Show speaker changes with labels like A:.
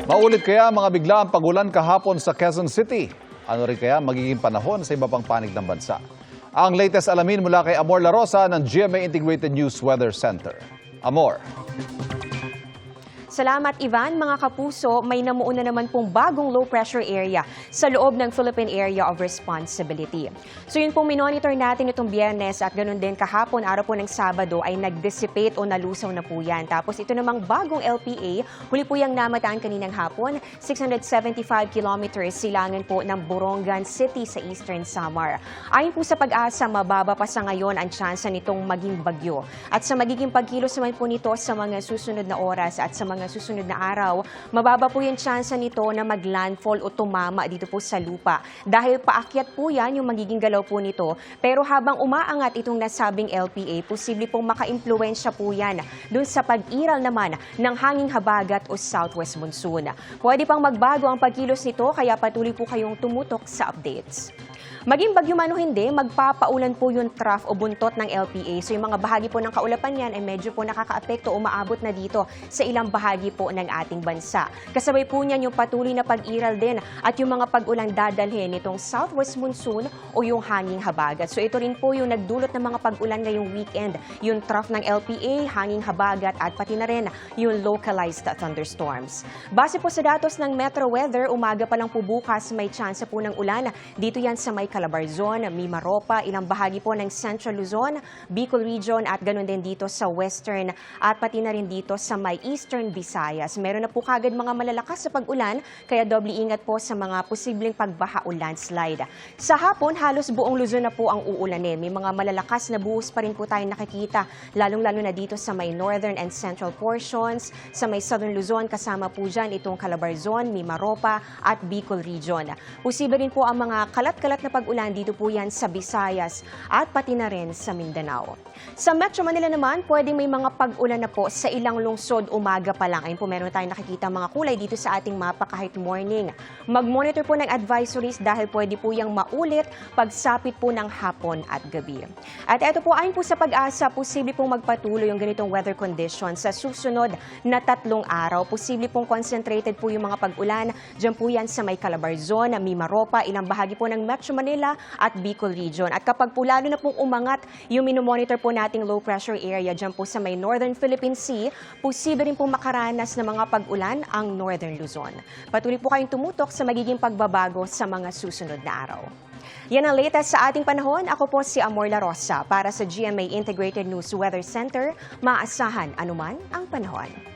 A: Maulit kaya mga biglaang pagulan kahapon sa Quezon City? Ano rin kaya magiging panahon sa iba pang panig ng bansa? Ang latest alamin mula kay Amor La Rosa ng GMA Integrated News Weather Center. Amor.
B: Salamat Ivan, mga kapuso, may namuuna naman pong bagong low pressure area sa loob ng Philippine Area of Responsibility. So yun pong minonitor natin itong Biyernes at ganun din kahapon, araw po ng Sabado ay nag-dissipate o nalusaw na po yan. Tapos ito namang bagong LPA, huli po yung namataan kaninang hapon, 675 kilometers silangan po ng Borongan City sa Eastern Samar. Ayon po sa Pag-asa, mababa pa sa ngayon ang tsansa nitong maging bagyo. At sa magiging pagkilos naman po nito sa mga susunod na oras at sa mga susunod na araw, mababa po yung tsansa nito na mag-landfall o tumama dito po sa lupa. Dahil paakyat po yan yung magiging galaw po nito, pero habang umaangat itong nasabing LPA, posible pong maka-impluwensya po yan dun sa pag-iral naman ng hanging habagat o southwest monsoon. Pwede pang magbago ang pagkilos nito, kaya patuloy po kayong tumutok sa updates. Maging bagyo man o hindi, magpapaulan po yung trough o buntot ng LPA. So yung mga bahagi po ng kaulapan yan ay medyo po nakaka-apekto o maabot na dito sa ilang bahagi po ng ating bansa. Kasabay po niyan yung patuloy na pag-iral din at yung mga pag-ulang dadalhin nitong southwest monsoon o yung hanging habagat. So ito rin po yung nagdulot ng mga pag-ulan ngayong weekend. Yung trough ng LPA, hanging habagat at pati na rin yung localized thunderstorms. Base po sa datos ng Metro Weather, umaga pa lang po bukas may tsansa po ng ulan. Dito yan sa may Calabarzon, Mimaropa, ilang bahagi po ng Central Luzon, Bicol Region at ganoon din dito sa Western at pati na rin dito sa may Eastern Visayas. Meron na po kagad mga malalakas sa pag-ulan, kaya doble ingat po sa mga posibleng pagbaha o landslide. Sa hapon, halos buong Luzon na po ang uulanin. May mga malalakas na buhos pa rin po tayong nakikita, lalong-lalo na dito sa may northern and central portions, sa may Southern Luzon, kasama po dyan itong Calabarzon, Mimaropa at Bicol Region. Posible rin po ang mga kalat-kalat na pag-ulan dito po yan sa Visayas at pati na rin sa Mindanao. Sa Metro Manila naman, pwedeng may mga pag-ulan na po sa ilang lungsod umaga pa lang. Ayun po, meron tayong nakikita mga kulay dito sa ating mapa kahit morning. Mag-monitor po ng advisories dahil pwede po yung maulit pagsapit po ng hapon at gabi. At eto po, ayon po sa Pag-asa, posible pong magpatuloy yung ganitong weather conditions sa susunod na 3 araw. Posible pong concentrated po yung mga pag-ulan. Diyan po yan sa may Calabarzon, Mimaropa, ilang bahagi po ng Metro Manila at Bicol Region. At kapag po lalo na pong umangat yung minomonitor po nating low pressure area dyan po sa may Northern Philippine Sea, posible rin po makaranas ng mga pag-ulan ang Northern Luzon. Patuloy po kayong tumutok sa magiging pagbabago sa mga susunod na araw. Yan ang latest sa ating panahon. Ako po si Amor La Rosa para sa GMA Integrated News Weather Center. Maasahan anuman ang panahon.